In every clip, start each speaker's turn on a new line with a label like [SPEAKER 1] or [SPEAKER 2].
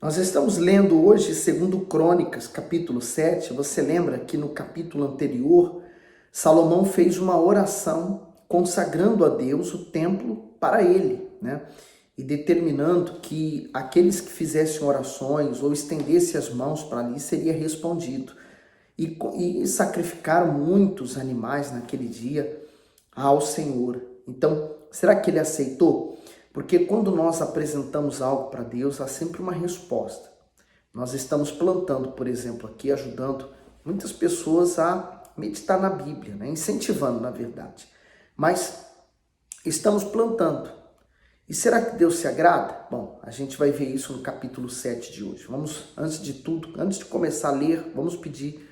[SPEAKER 1] Nós estamos lendo hoje 2 Crônicas, capítulo 7. Você lembra que no capítulo anterior, Salomão fez uma oração consagrando a Deus o templo para ele, né? E determinando que aqueles que fizessem orações ou estendessem as mãos para ali seria respondido. E sacrificaram muitos animais naquele dia ao Senhor. Então, será que ele aceitou? Porque quando nós apresentamos algo para Deus, há sempre uma resposta. Nós estamos plantando, por exemplo, aqui, ajudando muitas pessoas a meditar na Bíblia, né? Incentivando, na verdade. Mas estamos plantando. E será que Deus se agrada? Bom, a gente vai ver isso no capítulo 7 de hoje. Vamos, antes de tudo, antes de começar a ler, vamos pedir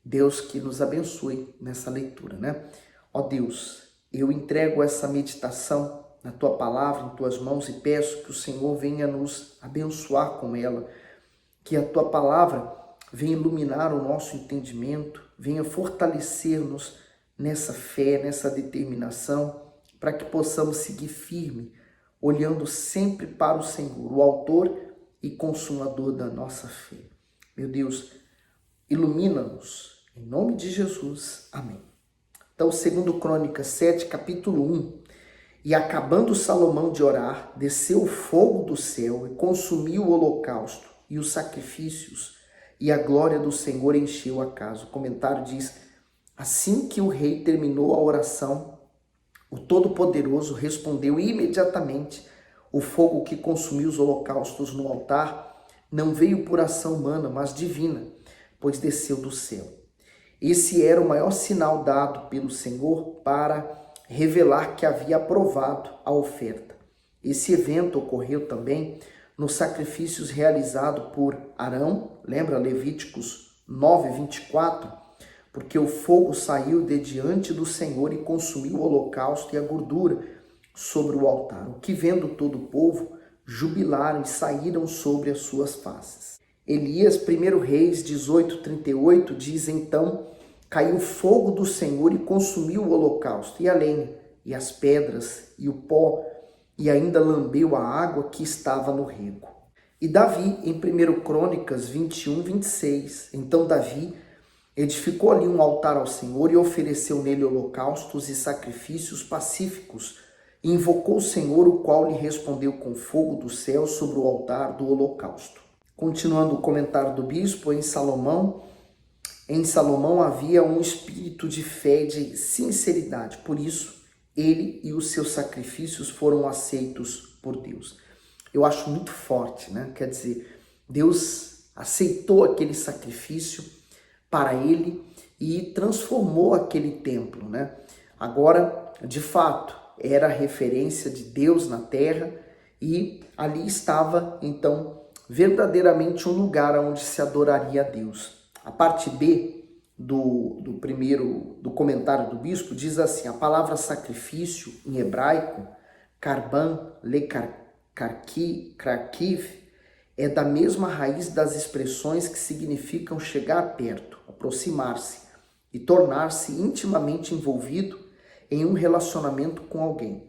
[SPEAKER 1] Deus que nos abençoe nessa leitura, né? Ó Deus, eu entrego essa meditação na Tua palavra, em Tuas mãos e peço que o Senhor venha nos abençoar com ela, que a Tua palavra venha iluminar o nosso entendimento, venha fortalecer-nos nessa fé, nessa determinação, para que possamos seguir firme, olhando sempre para o Senhor, o autor e consumador da nossa fé. Meu Deus, ilumina-nos, em nome de Jesus. Amém. Então, 2 Crônicas 7, capítulo 1. E acabando Salomão de orar, desceu o fogo do céu e consumiu o holocausto e os sacrifícios, e a glória do Senhor encheu a casa. O comentário diz: assim que o rei terminou a oração, o Todo-Poderoso respondeu imediatamente. O fogo que consumiu os holocaustos no altar não veio por ação humana, mas divina, pois desceu do céu. Esse era o maior sinal dado pelo Senhor para revelar que havia aprovado a oferta. Esse evento ocorreu também nos sacrifícios realizados por Arão, lembra Levíticos 9, 24? Porque o fogo saiu de diante do Senhor e consumiu o holocausto e a gordura sobre o altar, o que vendo todo o povo, jubilaram e saíram sobre as suas faces. Elias, 1 Reis 18:38, diz: então caiu o fogo do Senhor e consumiu o holocausto, e a lenha, e as pedras, e o pó, e ainda lambeu a água que estava no rego. E Davi, em 1 Crônicas 21, 26, então Davi edificou ali um altar ao Senhor e ofereceu nele holocaustos e sacrifícios pacíficos, e invocou o Senhor, o qual lhe respondeu com fogo do céu sobre o altar do holocausto. Continuando o comentário do bispo, em Salomão havia um espírito de fé e de sinceridade, por isso ele e os seus sacrifícios foram aceitos por Deus. Eu acho muito forte, né? Quer dizer, Deus aceitou aquele sacrifício para ele e transformou aquele templo, né? Agora, de fato, era a referência de Deus na terra e ali estava, então, verdadeiramente um lugar onde se adoraria a Deus. A parte B do comentário do bispo diz assim: a palavra sacrifício em hebraico, karban, karkiv, é da mesma raiz das expressões que significam chegar perto, aproximar-se e tornar-se intimamente envolvido em um relacionamento com alguém.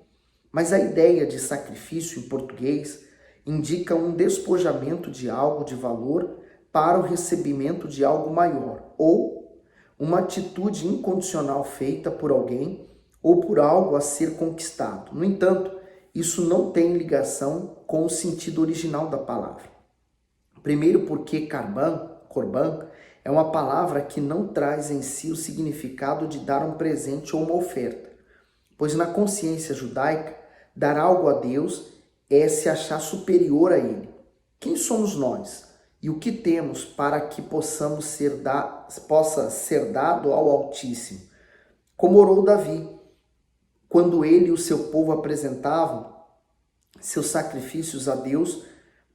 [SPEAKER 1] Mas a ideia de sacrifício em português indica um despojamento de algo de valor para o recebimento de algo maior, ou uma atitude incondicional feita por alguém ou por algo a ser conquistado. No entanto, isso não tem ligação com o sentido original da palavra. Primeiro porque korban, é uma palavra que não traz em si o significado de dar um presente ou uma oferta, pois na consciência judaica, dar algo a Deus é se achar superior a Ele. Quem somos nós? E o que temos para que possa ser dado ao Altíssimo? Como orou Davi, quando ele e o seu povo apresentavam seus sacrifícios a Deus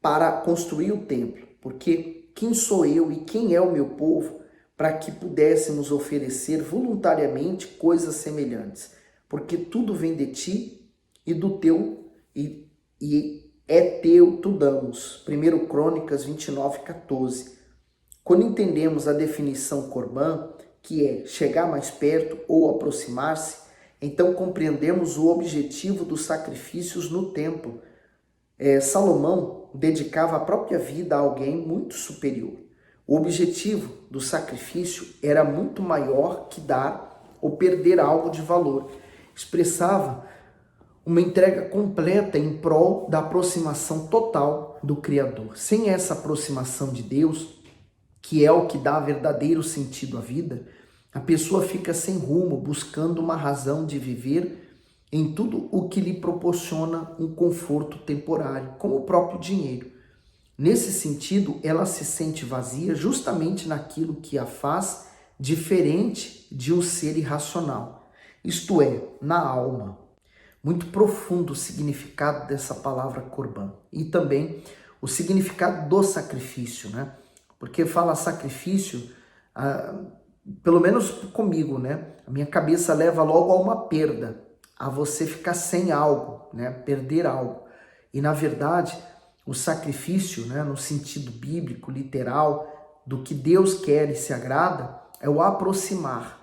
[SPEAKER 1] para construir o templo. Porque quem sou eu e quem é o meu povo para que pudéssemos oferecer voluntariamente coisas semelhantes? Porque tudo vem de ti e do teu e é teu, tu damos. 1 Crônicas 29, 14. Quando entendemos a definição korban, que é chegar mais perto ou aproximar-se, então compreendemos o objetivo dos sacrifícios no templo. Salomão dedicava a própria vida a alguém muito superior. O objetivo do sacrifício era muito maior que dar ou perder algo de valor. Expressava uma entrega completa em prol da aproximação total do Criador. Sem essa aproximação de Deus, que é o que dá verdadeiro sentido à vida, a pessoa fica sem rumo, buscando uma razão de viver em tudo o que lhe proporciona um conforto temporário, como o próprio dinheiro. Nesse sentido, ela se sente vazia justamente naquilo que a faz diferente de um ser irracional, isto é, na alma. Muito profundo o significado dessa palavra corban e também o significado do sacrifício, né? Porque fala sacrifício, pelo menos comigo, né? A minha cabeça leva logo a uma perda, a você ficar sem algo, né? Perder algo. E na verdade, o sacrifício, né, no sentido bíblico, literal, do que Deus quer e se agrada, é o aproximar.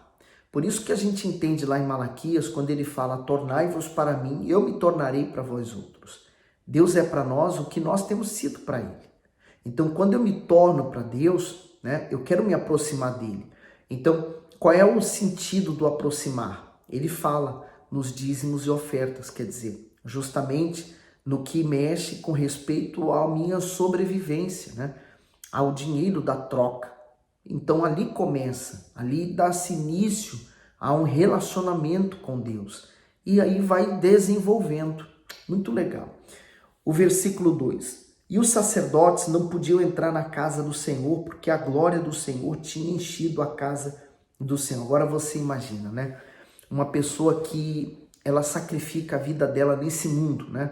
[SPEAKER 1] Por isso que a gente entende lá em Malaquias, quando ele fala, tornai-vos para mim, eu me tornarei para vós outros. Deus é para nós o que nós temos sido para ele. Então, quando eu me torno para Deus, né, eu quero me aproximar dele. Então, qual é o sentido do aproximar? Ele fala nos dízimos e ofertas, quer dizer, justamente no que mexe com respeito à minha sobrevivência, né, ao dinheiro da troca. Então ali começa, ali dá-se início a um relacionamento com Deus. E aí vai desenvolvendo. Muito legal. O versículo 2. E os sacerdotes não podiam entrar na casa do Senhor, porque a glória do Senhor tinha enchido a casa do Senhor. Agora você imagina, né? Uma pessoa que ela sacrifica a vida dela nesse mundo, né?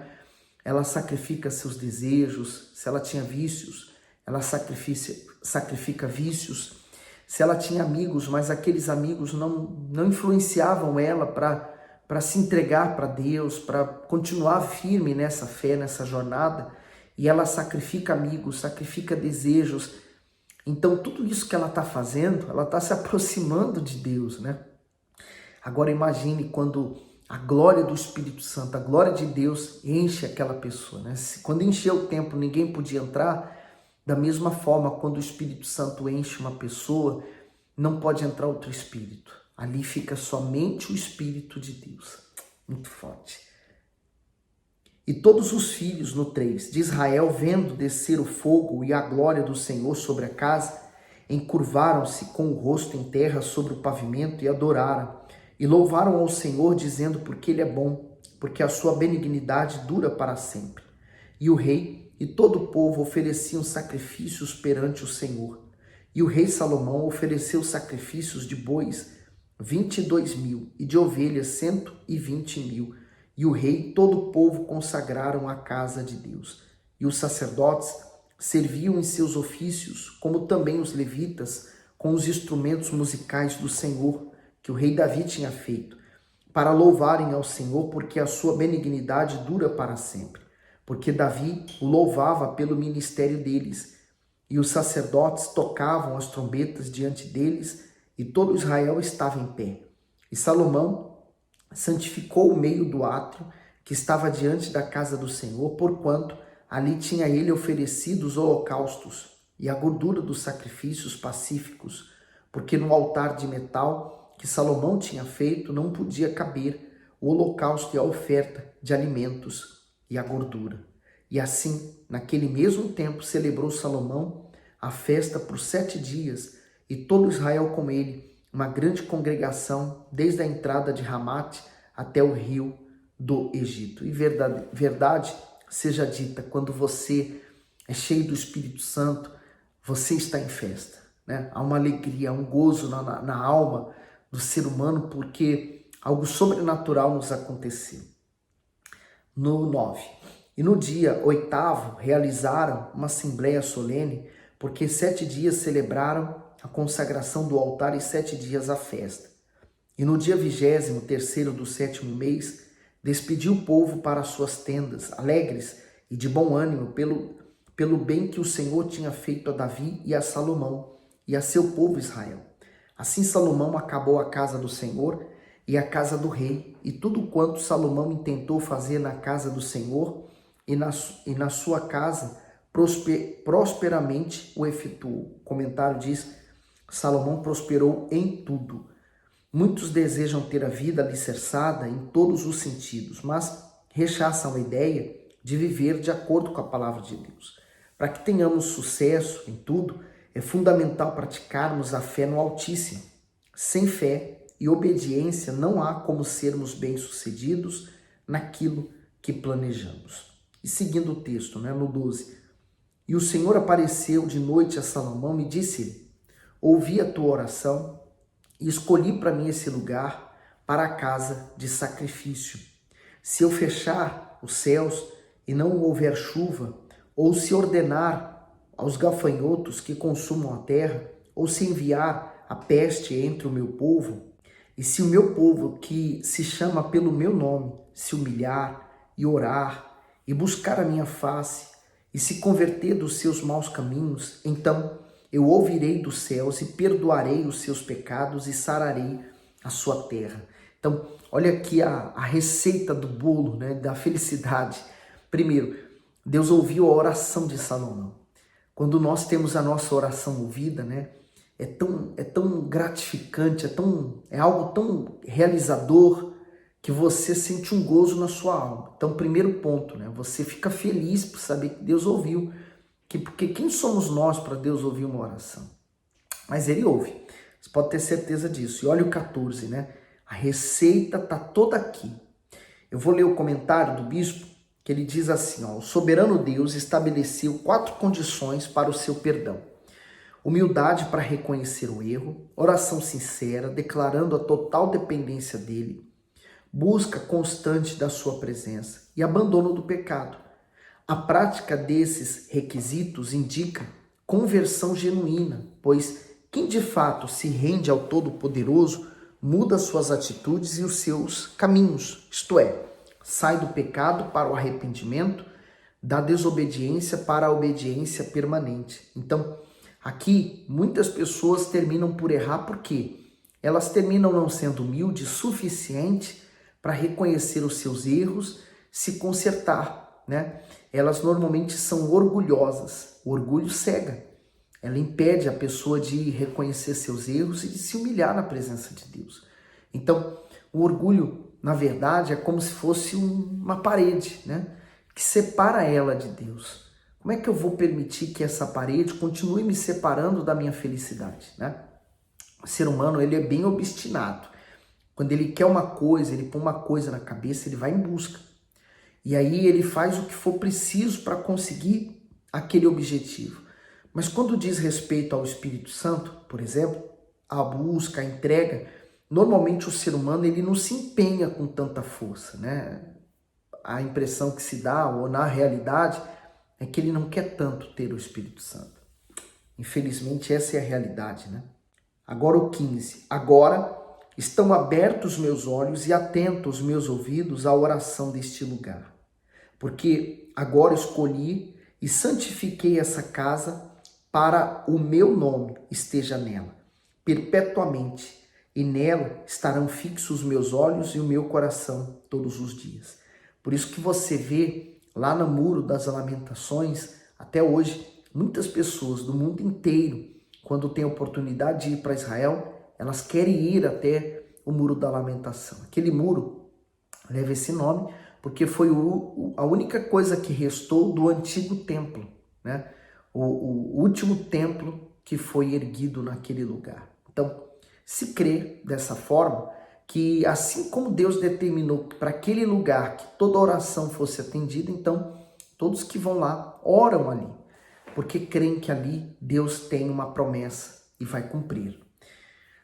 [SPEAKER 1] Ela sacrifica seus desejos, se ela tinha vícios, ela sacrifica vícios. Se ela tinha amigos, mas aqueles amigos não influenciavam ela para se entregar para Deus, para continuar firme nessa fé, nessa jornada, e ela sacrifica amigos, sacrifica desejos. Então tudo isso que ela está fazendo, ela está se aproximando de Deus, né? Agora imagine quando a glória do Espírito Santo, a glória de Deus enche aquela pessoa, né? Quando encheu o templo, ninguém podia entrar. Da mesma forma, quando o Espírito Santo enche uma pessoa, não pode entrar outro espírito. Ali fica somente o Espírito de Deus. Muito forte. E todos os filhos, no 3, de Israel, vendo descer o fogo e a glória do Senhor sobre a casa, encurvaram-se com o rosto em terra sobre o pavimento e adoraram. E louvaram ao Senhor, dizendo, porque Ele é bom, porque a sua benignidade dura para sempre. E o rei e todo o povo ofereciam sacrifícios perante o Senhor. E o rei Salomão ofereceu sacrifícios de bois 22.000 e de ovelhas 120.000. E o rei e todo o povo consagraram a casa de Deus. E os sacerdotes serviam em seus ofícios, como também os levitas, com os instrumentos musicais do Senhor, que o rei Davi tinha feito, para louvarem ao Senhor, porque a sua benignidade dura para sempre. Porque Davi o louvava pelo ministério deles, e os sacerdotes tocavam as trombetas diante deles, e todo Israel estava em pé. E Salomão santificou o meio do átrio, que estava diante da casa do Senhor, porquanto ali tinha ele oferecido os holocaustos e a gordura dos sacrifícios pacíficos, porque no altar de metal que Salomão tinha feito não podia caber o holocausto e a oferta de alimentos e a gordura. E assim, naquele mesmo tempo, celebrou Salomão a festa por 7 dias, e todo Israel com ele, uma grande congregação, desde a entrada de Ramate até o rio do Egito. E verdade seja dita, quando você é cheio do Espírito Santo, você está em festa, né? Há uma alegria, um gozo na alma do ser humano, porque algo sobrenatural nos aconteceu. No 9. E no dia 8º realizaram uma assembleia solene, porque 7 dias celebraram a consagração do altar e 7 dias a festa. E no dia 23º do 7º mês, despediu o povo para as suas tendas, alegres e de bom ânimo pelo bem que o Senhor tinha feito a Davi e a Salomão e a seu povo Israel. Assim Salomão acabou a casa do Senhor e a casa do rei, e tudo quanto Salomão intentou fazer na casa do Senhor, e na sua casa prosperamente o efetuou. O comentário diz: Salomão prosperou em tudo. Muitos desejam ter a vida alicerçada em todos os sentidos, mas rechaçam a ideia de viver de acordo com a palavra de Deus. Para que tenhamos sucesso em tudo, é fundamental praticarmos a fé no Altíssimo. Sem fé e obediência não há como sermos bem-sucedidos naquilo que planejamos. E seguindo o texto, no 12. E o Senhor apareceu de noite a Salomão e disse-lhe: ouvi a tua oração e escolhi para mim esse lugar para a casa de sacrifício. Se eu fechar os céus e não houver chuva, ou se ordenar aos gafanhotos que consumam a terra, ou se enviar a peste entre o meu povo, e se o meu povo, que se chama pelo meu nome, se humilhar e orar e buscar a minha face, e se converter dos seus maus caminhos, então eu ouvirei dos céus e perdoarei os seus pecados e sararei a sua terra. Então, olha aqui a receita do bolo, da felicidade. Primeiro, Deus ouviu a oração de Salomão. Quando nós temos a nossa oração ouvida, é tão gratificante, é algo tão realizador que você sente um gozo na sua alma. Então, primeiro ponto, você fica feliz por saber que Deus ouviu. Porque quem somos nós para Deus ouvir uma oração? Mas Ele ouve, você pode ter certeza disso. E olha o 14, a receita está toda aqui. Eu vou ler o comentário do bispo, que ele diz assim: o soberano Deus estabeleceu 4 condições para o seu perdão. Humildade para reconhecer o erro, oração sincera, declarando a total dependência dele, busca constante da sua presença e abandono do pecado. A prática desses requisitos indica conversão genuína, pois quem de fato se rende ao Todo-Poderoso muda suas atitudes e os seus caminhos, isto é, sai do pecado para o arrependimento, da desobediência para a obediência permanente. Então, aqui muitas pessoas terminam por errar porque elas terminam não sendo humildes o suficiente para reconhecer os seus erros, se consertar, Elas normalmente são orgulhosas. O orgulho cega. Ela impede a pessoa de reconhecer seus erros e de se humilhar na presença de Deus. Então, o orgulho, na verdade, é como se fosse uma parede, que separa ela de Deus. Como é que eu vou permitir que essa parede continue me separando da minha felicidade, O ser humano, ele é bem obstinado. Quando ele quer uma coisa, ele põe uma coisa na cabeça, ele vai em busca. E aí ele faz o que for preciso para conseguir aquele objetivo. Mas quando diz respeito ao Espírito Santo, por exemplo, a busca, a entrega, normalmente o ser humano ele não se empenha com tanta força, A impressão que se dá, ou na realidade, é que ele não quer tanto ter o Espírito Santo. Infelizmente, essa é a realidade, Agora o 15. Agora estão abertos meus olhos e atentos meus ouvidos à oração deste lugar. Porque agora escolhi e santifiquei essa casa para o meu nome esteja nela, perpetuamente, e nela estarão fixos os meus olhos e o meu coração todos os dias. Por isso que você vê lá no Muro das Lamentações, até hoje, muitas pessoas do mundo inteiro, quando tem a oportunidade de ir para Israel, elas querem ir até o Muro da Lamentação. Aquele muro leva esse nome porque foi a única coisa que restou do antigo templo, o último templo que foi erguido naquele lugar. Então, se crê dessa forma, que assim como Deus determinou para aquele lugar que toda oração fosse atendida, então todos que vão lá oram ali, porque creem que ali Deus tem uma promessa e vai cumprir.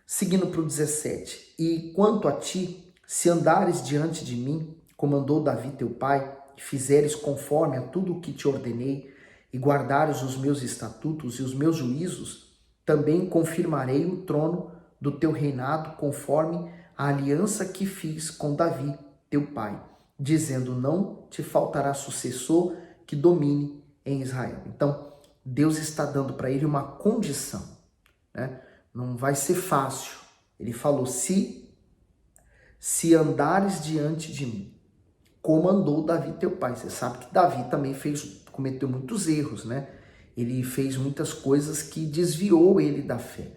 [SPEAKER 1] Seguindo para o 17, e quanto a ti, se andares diante de mim, como andou Davi teu pai, e fizeres conforme a tudo o que te ordenei, e guardares os meus estatutos e os meus juízos, também confirmarei o trono do teu reinado conforme a aliança que fiz com Davi teu pai, dizendo, não te faltará sucessor que domine em Israel. Então, Deus está dando para ele uma condição, Não vai ser fácil. Ele falou, se andares diante de mim. comandou Davi teu pai. Você sabe que Davi também cometeu muitos erros, né? Ele fez muitas coisas que desviou ele da fé.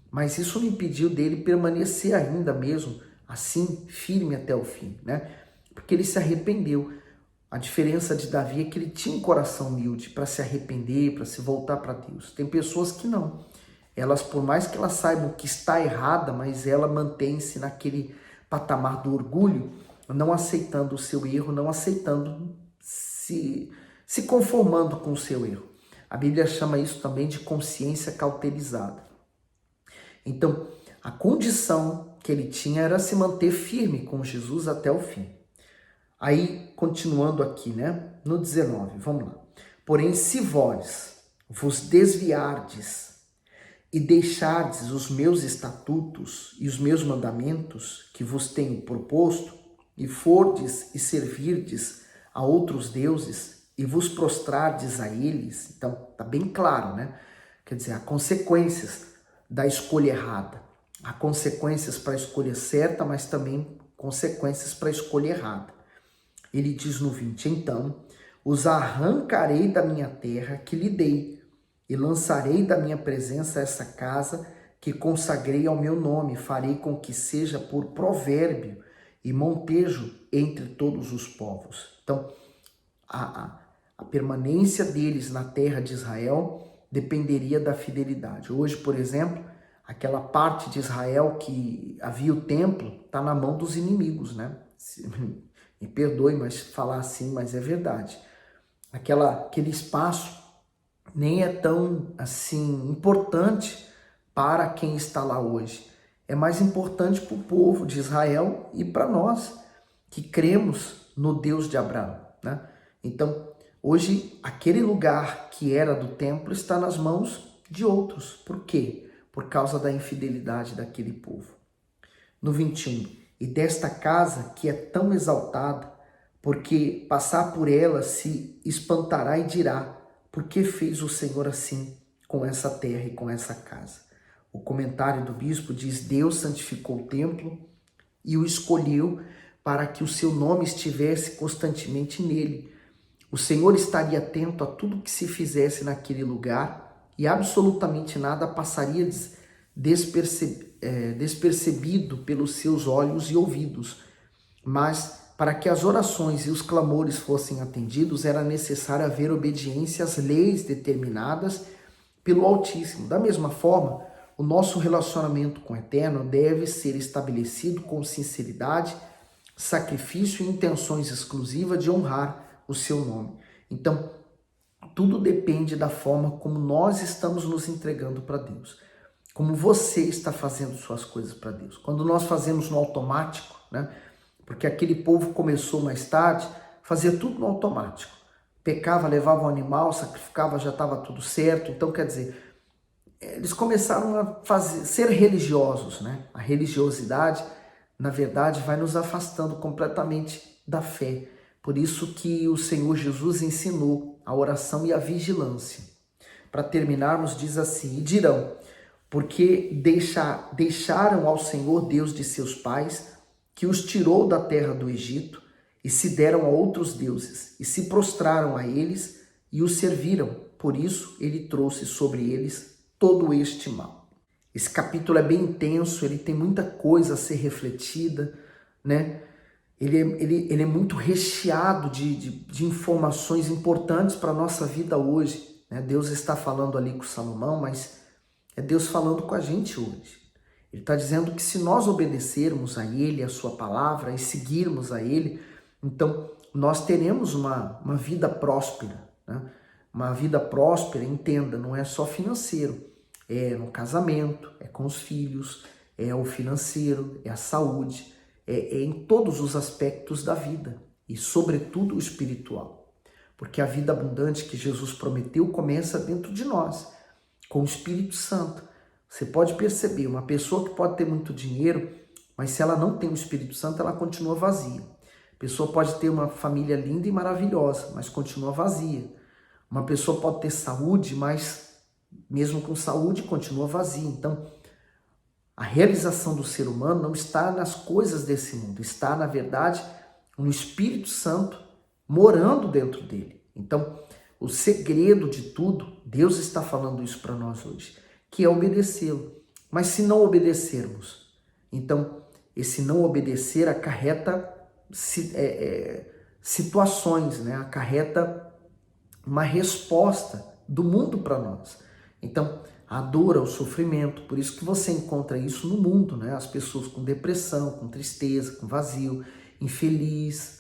[SPEAKER 1] Mas isso não impediu dele permanecer ainda mesmo assim, firme até o fim, né? Porque ele se arrependeu. A diferença de Davi é que ele tinha um coração humilde para se arrepender, para se voltar para Deus. Tem pessoas que não. Elas, por mais que elas saibam que está errada, mas ela mantém-se naquele patamar do orgulho, não aceitando o seu erro, não aceitando, se conformando com o seu erro. A Bíblia chama isso também de consciência cauterizada. Então, a condição que ele tinha era se manter firme com Jesus até o fim. Aí, continuando aqui, né? No 19, vamos lá. Porém, se vós vos desviardes e deixardes os meus estatutos e os meus mandamentos que vos tenho proposto, e fordes e servirdes a outros deuses, e vos prostrardes a eles, então tá bem claro, né? Quer dizer, há consequências da escolha errada. Há consequências para a escolha certa, mas também consequências para a escolha errada. Ele diz no 20, então, os arrancarei da minha terra que lhe dei, e lançarei da minha presença essa casa que consagrei ao meu nome, farei com que seja por provérbio e montejo entre todos os povos. Então, a permanência deles na terra de Israel dependeria da fidelidade. Hoje, por exemplo, aquela parte de Israel que havia o templo está na mão dos inimigos, né? Me perdoe, mas falar assim, mas é verdade. Aquele espaço nem é tão assim importante para quem está lá hoje. É mais importante para o povo de Israel e para nós que cremos no Deus de Abraão, né? Então, hoje, aquele lugar que era do templo está nas mãos de outros. Por quê? Por causa da infidelidade daquele povo. No 21, e desta casa que é tão exaltada, porque passar por ela se espantará e dirá, por que fez o Senhor assim com essa terra e com essa casa? O comentário do bispo diz, Deus santificou o templo e o escolheu para que o seu nome estivesse constantemente nele. O Senhor estaria atento a tudo que se fizesse naquele lugar e absolutamente nada passaria despercebido pelos seus olhos e ouvidos. Mas para que as orações e os clamores fossem atendidos, era necessário haver obediência às leis determinadas pelo Altíssimo. Da mesma forma, o nosso relacionamento com o Eterno deve ser estabelecido com sinceridade, sacrifício e intenções exclusivas de honrar o seu nome. Então, tudo depende da forma como nós estamos nos entregando para Deus. Como você está fazendo suas coisas para Deus. Quando nós fazemos no automático, né? Porque aquele povo começou mais tarde, fazia tudo no automático. Pecava, levava um animal, sacrificava, já estava tudo certo. Então, quer dizer, eles começaram a ser religiosos, né? A religiosidade, na verdade, vai nos afastando completamente da fé. Por isso que o Senhor Jesus ensinou a oração e a vigilância. Para terminarmos, diz assim, e dirão, porque deixaram ao Senhor Deus de seus pais, que os tirou da terra do Egito, e se deram a outros deuses, e se prostraram a eles, e os serviram. Por isso, ele trouxe sobre eles todo este mal. Esse capítulo é bem intenso, ele tem muita coisa a ser refletida, né? Ele é muito recheado de informações importantes para a nossa vida hoje, né? Deus está falando ali com Salomão, mas é Deus falando com a gente hoje. Ele está dizendo que se nós obedecermos a Ele, a sua palavra, e seguirmos a Ele, então nós teremos uma vida próspera, né? Uma vida próspera, entenda, não é só financeiro, é no casamento, é com os filhos, é o financeiro, é a saúde, é em todos os aspectos da vida e sobretudo o espiritual. Porque a vida abundante que Jesus prometeu começa dentro de nós, com o Espírito Santo. Você pode perceber, uma pessoa que pode ter muito dinheiro, mas se ela não tem o Espírito Santo, ela continua vazia. A pessoa pode ter uma família linda e maravilhosa, mas continua vazia. Uma pessoa pode ter saúde, mas mesmo com saúde, continua vazia. Então, a realização do ser humano não está nas coisas desse mundo, está, na verdade, no Espírito Santo morando dentro dele. Então, o segredo de tudo, Deus está falando isso para nós hoje, que é obedecê-lo. Mas se não obedecermos, então esse não obedecer acarreta situações, né? Acarreta uma resposta do mundo para nós. Então, a dor, o sofrimento, por isso que você encontra isso no mundo, né? As pessoas com depressão, com tristeza, com vazio, infeliz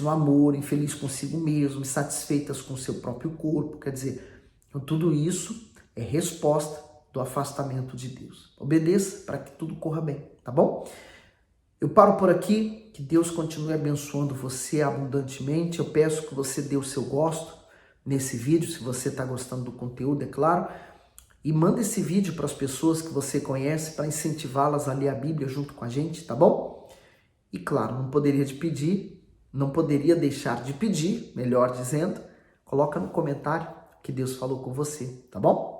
[SPEAKER 1] no amor, infeliz consigo mesmo, insatisfeitas com o seu próprio corpo. Quer dizer, tudo isso é resposta do afastamento de Deus. Obedeça para que tudo corra bem, tá bom? Eu paro por aqui, que Deus continue abençoando você abundantemente. Eu peço que você dê o seu gosto nesse vídeo, se você está gostando do conteúdo, é claro. E manda esse vídeo para as pessoas que você conhece para incentivá-las a ler a Bíblia junto com a gente, tá bom? E claro, não poderia deixar de pedir, melhor dizendo, coloca no comentário que Deus falou com você, tá bom?